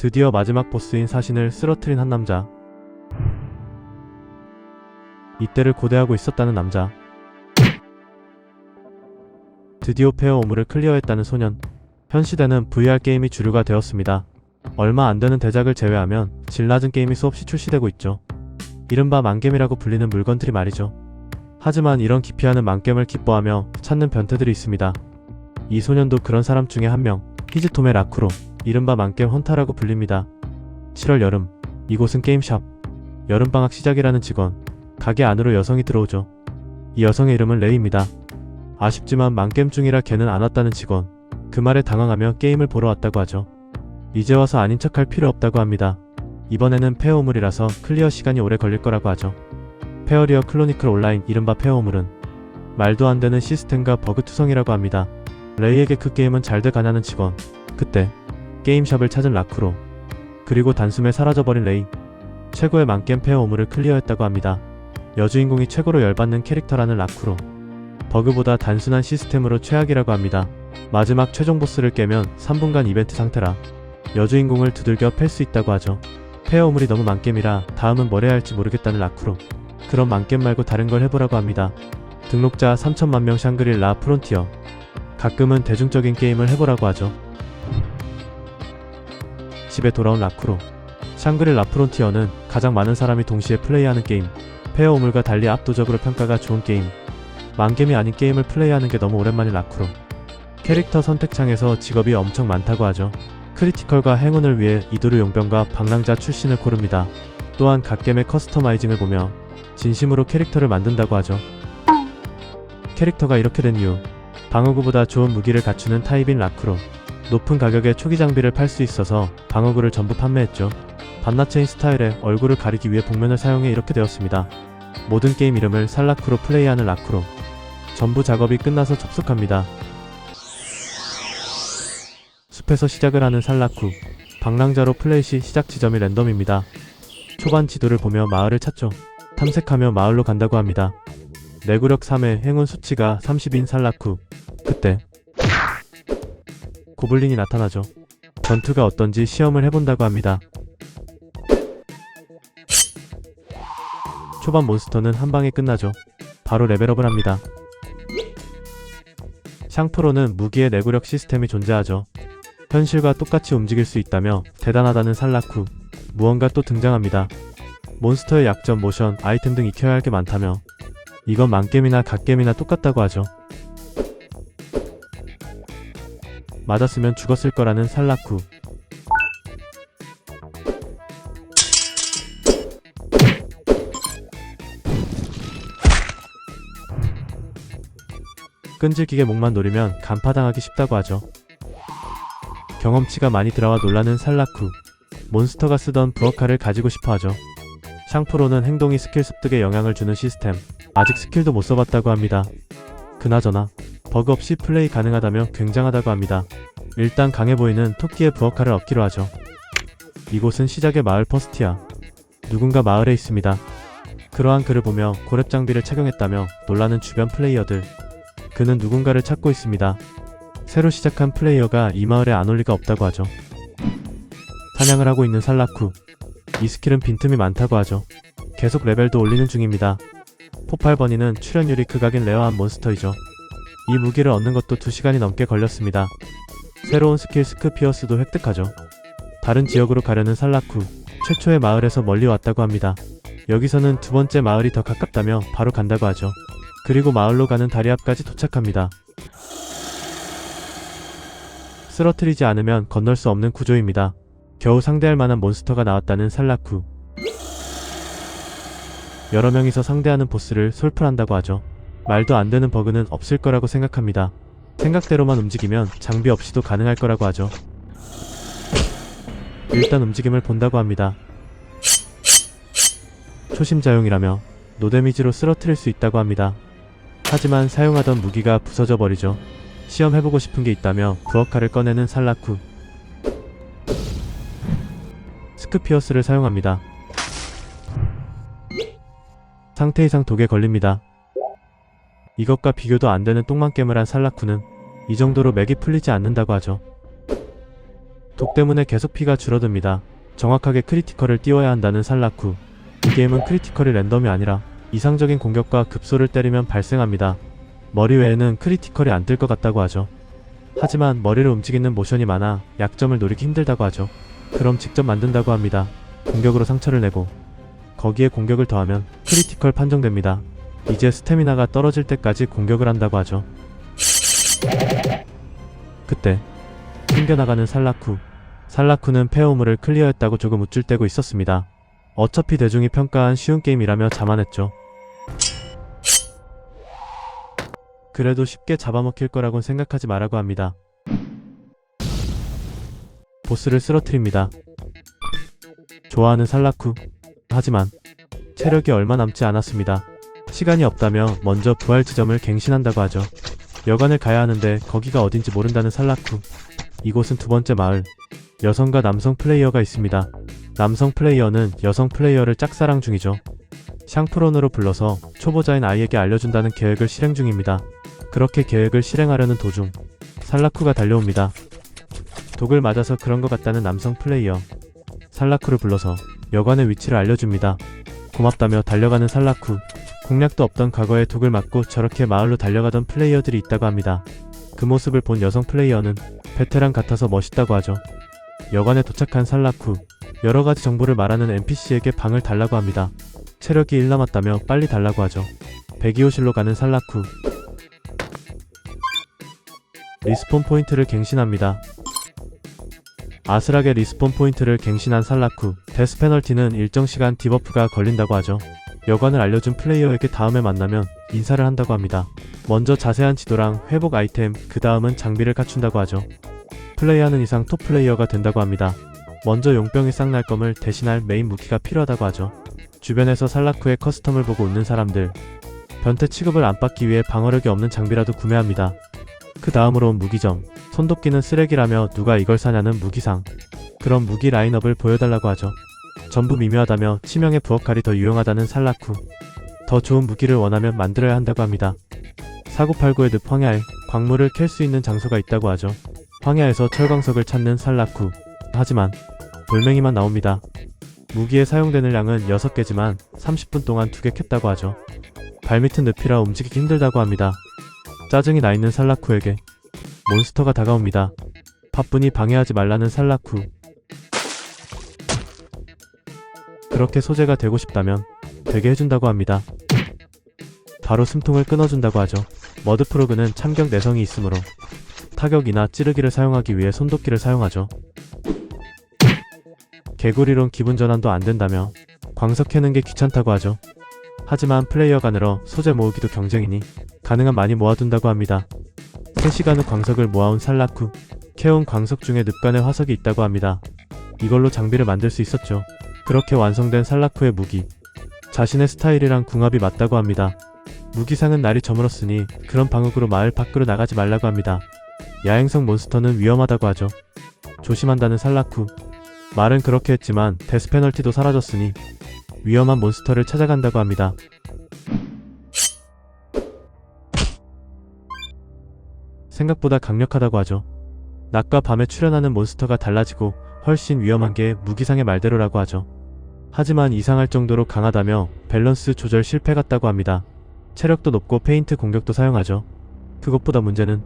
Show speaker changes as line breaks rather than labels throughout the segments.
드디어 마지막 보스인 사신을 쓰러뜨린 한 남자. 이때를 고대하고 있었다는 남자. 드디어 페어 오물을 클리어했다는 소년. 현 시대는 VR 게임이 주류가 되었습니다. 얼마 안 되는 대작을 제외하면 질 낮은 게임이 수없이 출시되고 있죠. 이른바 만겜이라고 불리는 물건들이 말이죠. 하지만 이런 기피하는 만겜을 기뻐하며 찾는 변태들이 있습니다. 이 소년도 그런 사람 중에 한 명. 히즈토메 라쿠로, 이른바 만겜 헌터라고 불립니다. 7월 여름, 이곳은 게임샵. 여름방학 시작이라는 직원. 가게 안으로 여성이 들어오죠. 이 여성의 이름은 레이입니다. 아쉽지만 만겜 중이라 걔는 안 왔다는 직원. 그 말에 당황하며 게임을 보러 왔다고 하죠. 이제 와서 아닌 척할 필요 없다고 합니다. 이번에는 페어오물이라서 클리어 시간이 오래 걸릴 거라고 하죠. 페어리어 클로니클 온라인, 이른바 페어오물은 말도 안 되는 시스템과 버그 투성이라고 합니다. 레이에게 그 게임은 잘 돼가냐는 직원. 그때 게임샵을 찾은 라쿠로, 그리고 단숨에 사라져버린 레이. 최고의 만겜 페어오물을 클리어했다고 합니다. 여주인공이 최고로 열받는 캐릭터라는 라쿠로. 버그보다 단순한 시스템으로 최악이라고 합니다. 마지막 최종 보스를 깨면 3분간 이벤트 상태라 여주인공을 두들겨 팰 수 있다고 하죠. 페어오물이 너무 만겜이라 다음은 뭘 해야 할지 모르겠다는 라쿠로. 그럼 만겜 말고 다른 걸 해보라고 합니다. 등록자 3천만 명 샹그릴라 프론티어. 가끔은 대중적인 게임을 해보라고 하죠. 집에 돌아온 라쿠로. 샹그릴라 프론티어는 가장 많은 사람이 동시에 플레이하는 게임. 페어오물과 달리 압도적으로 평가가 좋은 게임. 만겜이 아닌 게임을 플레이하는 게 너무 오랜만인 라쿠로. 캐릭터 선택창에서 직업이 엄청 많다고 하죠. 크리티컬과 행운을 위해 이도르 용병과 방랑자 출신을 고릅니다. 또한 각 게임의 커스터마이징을 보며 진심으로 캐릭터를 만든다고 하죠. 캐릭터가 이렇게 된 이유. 방어구보다 좋은 무기를 갖추는 타입인 라쿠로. 높은 가격에 초기 장비를 팔 수 있어서 방어구를 전부 판매했죠. 반나체인 스타일에 얼굴을 가리기 위해 복면을 사용해 이렇게 되었습니다. 모든 게임 이름을 살라쿠로 플레이하는 라쿠로. 전부 작업이 끝나서 접속합니다. 숲에서 시작을 하는 살라쿠. 방랑자로 플레이 시 시작 지점이 랜덤입니다. 초반 지도를 보며 마을을 찾죠. 탐색하며 마을로 간다고 합니다. 내구력 3의 행운 수치가 30인 살라쿠. 그때 고블린이 나타나죠. 전투가 어떤지 시험을 해본다고 합니다. 초반 몬스터는 한방에 끝나죠. 바로 레벨업을 합니다. 샹프로는 무기의 내구력 시스템이 존재하죠. 현실과 똑같이 움직일 수 있다며 대단하다는 살라쿠. 무언가 또 등장합니다. 몬스터의 약점, 모션, 아이템 등 익혀야 할 게 많다며 이건 만겜이나 갓겜이나 똑같다고 하죠. 맞았으면 죽었을 거라는 살라쿠. 끈질기게 목만 노리면 간파당하기 쉽다고 하죠. 경험치가 많이 들어와 놀라는 살라쿠. 몬스터가 쓰던 부어카를 가지고 싶어 하죠. 샹프로는 행동이 스킬 습득에 영향을 주는 시스템. 아직 스킬도 못 써봤다고 합니다. 그나저나 버그 없이 플레이 가능하다며 굉장하다고 합니다. 일단 강해 보이는 토끼의 부어카를 얻기로 하죠. 이곳은 시작의 마을 퍼스티아. 누군가 마을에 있습니다. 그러한 그를 보며 고렙 장비를 착용했다며 놀라는 주변 플레이어들. 그는 누군가를 찾고 있습니다. 새로 시작한 플레이어가 이 마을에 안 올 리가 없다고 하죠. 사냥을 하고 있는 살라쿠. 이 스킬은 빈틈이 많다고 하죠. 계속 레벨도 올리는 중입니다. 포팔버니는 출현율이 극악인 레어한 몬스터이죠. 이 무기를 얻는 것도 2시간이 넘게 걸렸습니다. 새로운 스킬 스크피어스도 획득하죠. 다른 지역으로 가려는 살라쿠. 최초의 마을에서 멀리 왔다고 합니다. 여기서는 두 번째 마을이 더 가깝다며 바로 간다고 하죠. 그리고 마을로 가는 다리 앞까지 도착합니다. 쓰러뜨리지 않으면 건널 수 없는 구조입니다. 겨우 상대할 만한 몬스터가 나왔다는 살라쿠. 여러 명이서 상대하는 보스를 솔플한다고 하죠. 말도 안 되는 버그는 없을 거라고 생각합니다. 생각대로만 움직이면 장비 없이도 가능할 거라고 하죠. 일단 움직임을 본다고 합니다. 초심자용이라며 노데미지로 쓰러뜨릴 수 있다고 합니다. 하지만 사용하던 무기가 부서져 버리죠. 시험해보고 싶은 게 있다며 부어카를 꺼내는 살라쿠. 스크피어스를 사용합니다. 상태 이상 독에 걸립니다. 이것과 비교도 안 되는 똥망겜을 한 살라쿠는 이 정도로 맥이 풀리지 않는다고 하죠. 독 때문에 계속 피가 줄어듭니다. 정확하게 크리티컬을 띄워야 한다는 살라쿠. 이 게임은 크리티컬이 랜덤이 아니라 이상적인 공격과 급소를 때리면 발생합니다. 머리 외에는 크리티컬이 안 뜰 것 같다고 하죠. 하지만 머리를 움직이는 모션이 많아 약점을 노리기 힘들다고 하죠. 그럼 직접 만든다고 합니다. 공격으로 상처를 내고 거기에 공격을 더하면 크리티컬 판정됩니다. 이제 스태미나가 떨어질 때까지 공격을 한다고 하죠. 그때 튕겨나가는 살라쿠. 살라쿠는 폐허물을 클리어했다고 조금 우쭐대고 있었습니다. 어차피 대중이 평가한 쉬운 게임이라며 자만했죠. 그래도 쉽게 잡아먹힐 거라곤 생각하지 마라고 합니다. 보스를 쓰러뜨립니다. 좋아하는 살라쿠. 하지만 체력이 얼마 남지 않았습니다. 시간이 없다며 먼저 부활 지점을 갱신한다고 하죠. 여관을 가야 하는데 거기가 어딘지 모른다는 살라쿠. 이곳은 두 번째 마을. 여성과 남성 플레이어가 있습니다. 남성 플레이어는 여성 플레이어를 짝사랑 중이죠. 샹프론으로 불러서 초보자인 아이에게 알려준다는 계획을 실행 중입니다. 그렇게 계획을 실행하려는 도중 살라쿠가 달려옵니다. 독을 맞아서 그런 것 같다는 남성 플레이어. 살라쿠를 불러서 여관의 위치를 알려줍니다. 고맙다며 달려가는 살라쿠. 공략도 없던 과거에 독을 맞고 저렇게 마을로 달려가던 플레이어들이 있다고 합니다. 그 모습을 본 여성 플레이어는 베테랑 같아서 멋있다고 하죠. 여관에 도착한 살라쿠. 여러가지 정보를 말하는 NPC에게 방을 달라고 합니다. 체력이 1 남았다며 빨리 달라고 하죠. 배기호실로 가는 살라쿠. 리스폰 포인트를 갱신합니다. 아슬하게 리스폰 포인트를 갱신한 살라쿠. 데스 페널티는 일정 시간 디버프가 걸린다고 하죠. 여관을 알려준 플레이어에게 다음에 만나면 인사를 한다고 합니다. 먼저 자세한 지도랑 회복 아이템, 그 다음은 장비를 갖춘다고 하죠. 플레이하는 이상 톱 플레이어가 된다고 합니다. 먼저 용병이 싹 날 검을 대신할 메인 무기가 필요하다고 하죠. 주변에서 살라쿠의 커스텀을 보고 웃는 사람들. 변태 취급을 안 받기 위해 방어력이 없는 장비라도 구매합니다. 그 다음으로는 무기점. 손도끼는 쓰레기라며 누가 이걸 사냐는 무기상. 그럼 무기 라인업을 보여달라고 하죠. 전부 미묘하다며 치명의 부엌칼이 더 유용하다는 살라쿠. 더 좋은 무기를 원하면 만들어야 한다고 합니다. 사고팔고의 늪 황야에 광물을 캘 수 있는 장소가 있다고 하죠. 황야에서 철광석을 찾는 살라쿠. 하지만 돌멩이만 나옵니다. 무기에 사용되는 양은 6개지만 30분 동안 2개 캤다고 하죠. 발밑은 늪이라 움직이기 힘들다고 합니다. 짜증이 나 있는 살라쿠에게 몬스터가 다가옵니다. 바쁘니 방해하지 말라는 살라쿠. 그렇게 소재가 되고 싶다면 되게 해준다고 합니다. 바로 숨통을 끊어준다고 하죠. 머드프로그는 참격 내성이 있으므로 타격이나 찌르기를 사용하기 위해 손도끼를 사용하죠. 개구리론 기분 전환도 안 된다며 광석 캐는 게 귀찮다고 하죠. 하지만 플레이어가 늘어 소재 모으기도 경쟁이니 가능한 많이 모아둔다고 합니다. 3시간 후 광석을 모아온 살라쿠. 캐온 광석 중에 늪간에 화석이 있다고 합니다. 이걸로 장비를 만들 수 있었죠. 그렇게 완성된 살라쿠의 무기. 자신의 스타일이랑 궁합이 맞다고 합니다. 무기상은 날이 저물었으니 그런 방역으로 마을 밖으로 나가지 말라고 합니다. 야행성 몬스터는 위험하다고 하죠. 조심한다는 살라쿠. 말은 그렇게 했지만 데스 페널티도 사라졌으니 위험한 몬스터를 찾아간다고 합니다. 생각보다 강력하다고 하죠. 낮과 밤에 출현하는 몬스터가 달라지고 훨씬 위험한 게 무기상의 말대로라고 하죠. 하지만 이상할 정도로 강하다며 밸런스 조절 실패 같다고 합니다. 체력도 높고 페인트 공격도 사용하죠. 그것보다 문제는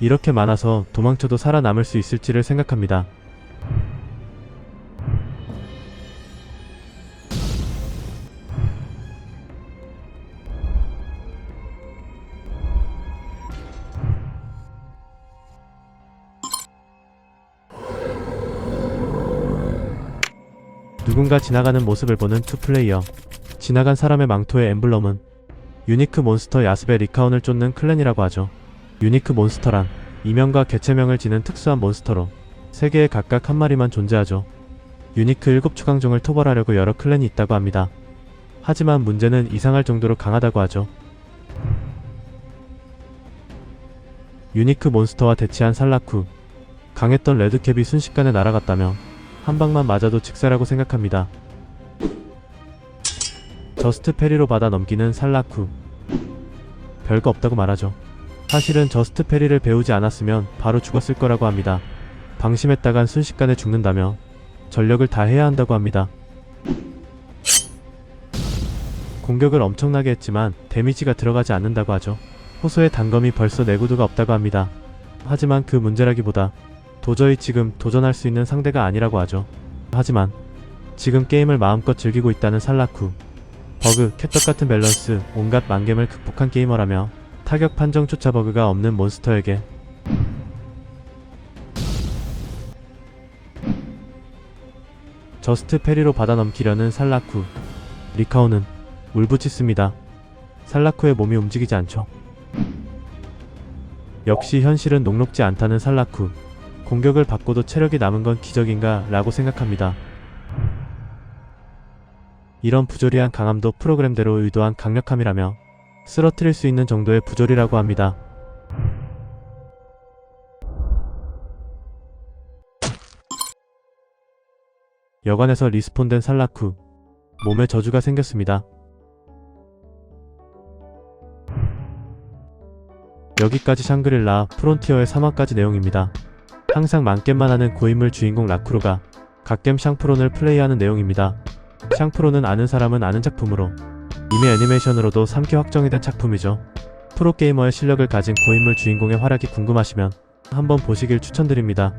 이렇게 많아서 도망쳐도 살아남을 수 있을지를 생각합니다. 누군가 지나가는 모습을 보는 투플레이어. 지나간 사람의 망토의 엠블럼은 유니크 몬스터 야스베 리카온을 쫓는 클랜이라고 하죠. 유니크 몬스터란 이명과 개체명을 지닌 특수한 몬스터로 세계에 각각 한 마리만 존재하죠. 유니크 7추강종을 토벌하려고 여러 클랜이 있다고 합니다. 하지만 문제는 이상할 정도로 강하다고 하죠. 유니크 몬스터와 대치한 살라쿠. 강했던 레드캡이 순식간에 날아갔다며 한 방만 맞아도 직사라고 생각합니다. 저스트 페리로 받아 넘기는 살라쿠. 별거 없다고 말하죠. 사실은 저스트 페리를 배우지 않았으면 바로 죽었을 거라고 합니다. 방심했다간 순식간에 죽는다며 전력을 다해야 한다고 합니다. 공격을 엄청나게 했지만 데미지가 들어가지 않는다고 하죠. 호소의 단검이 벌써 내구도가 없다고 합니다. 하지만 그 문제라기보다 도저히 지금 도전할 수 있는 상대가 아니라고 하죠. 하지만 지금 게임을 마음껏 즐기고 있다는 살라쿠. 버그, 캣떡같은 밸런스, 온갖 만겜을 극복한 게이머라며 타격 판정조차 버그가 없는 몬스터에게 저스트 페리로 받아넘기려는 살라쿠. 리카오는 울부짖습니다. 살라쿠의 몸이 움직이지 않죠. 역시 현실은 녹록지 않다는 살라쿠. 공격을 받고도 체력이 남은 건 기적인가 라고 생각합니다. 이런 부조리한 강함도 프로그램대로 의도한 강력함이라며 쓰러뜨릴 수 있는 정도의 부조리라고 합니다. 여관에서 리스폰된 살라쿠. 몸에 저주가 생겼습니다. 여기까지 샹그릴라 프론티어의 3화까지 내용입니다. 항상 만겜만 하는 고인물 주인공 라쿠로가 갓겜 샹프론을 플레이하는 내용입니다. 샹프론은 아는 사람은 아는 작품으로 이미 애니메이션으로도 3기 확정이 된 작품이죠. 프로게이머의 실력을 가진 고인물 주인공의 활약이 궁금하시면 한번 보시길 추천드립니다.